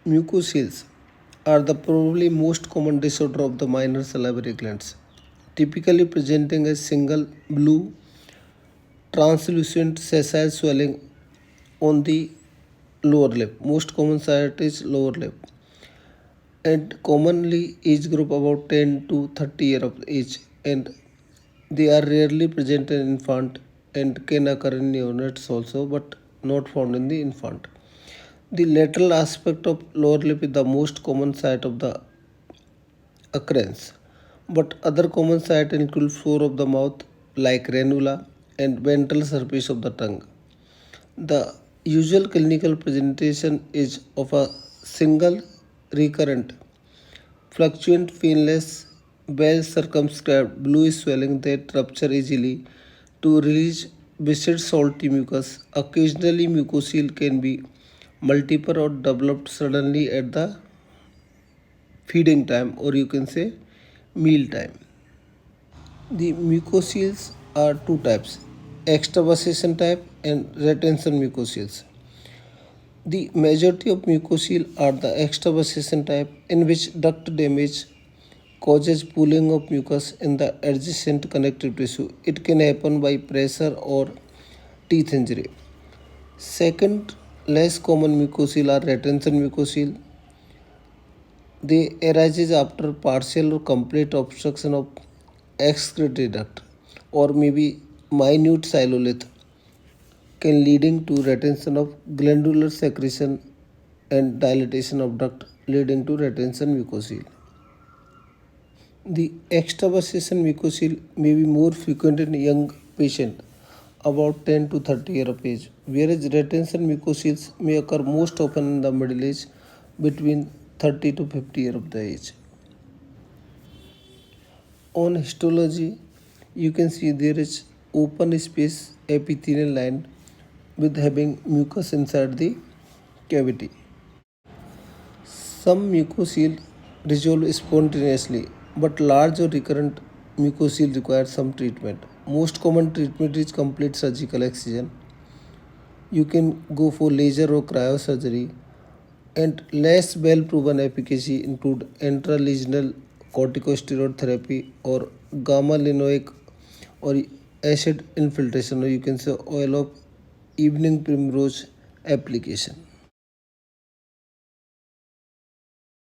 Mucosales are the probably most common disorder of the minor salivary glands, typically presenting as single blue translucent sessile swelling on the lower lip. Most common site is lower lip and commonly age group about 10 to 30 year of age, and they are rarely present in infant and can occur in neonates also but not found in the infant. The lateral aspect of lower lip is the most common site of the occurrence, but other common sites include floor of the mouth like ranula and ventral surface of the tongue. The usual clinical presentation is of a single recurrent, fluctuant, painless, well circumscribed blue swelling that rupture easily to release viscid salty mucus. Occasionally, mucocele can be multiple or developed suddenly at the feeding time, or you can say meal time. The mucoceles are two types, extravasation type and retention mucoceles. The majority of mucocele are the extravasation type, in which duct damage causes pooling of mucus in the adjacent connective tissue. It can happen by pressure or teeth injury. Second, less common mucocele are retention mucocele. They arises after partial or complete obstruction of excretory duct or maybe minute silolith, can leading to retention of glandular secretion and dilatation of duct leading to retention mucocele. The extravasation mucocele may be more frequent in young patient about 10 to 30 year of age, whereas retention mucoceles may occur most often in the middle age between 30 to 50 year of the age. On histology, you can see there is open space epithelial line with having mucus inside the cavity. Some mucocele resolve spontaneously, but large or recurrent mucocele require some treatment. Most common treatment is complete surgical excision. You can go for laser or cryosurgery, and less well proven efficacy include intralesional corticosteroid therapy or gamma linoic or acid infiltration, or you can say oil of evening primrose application.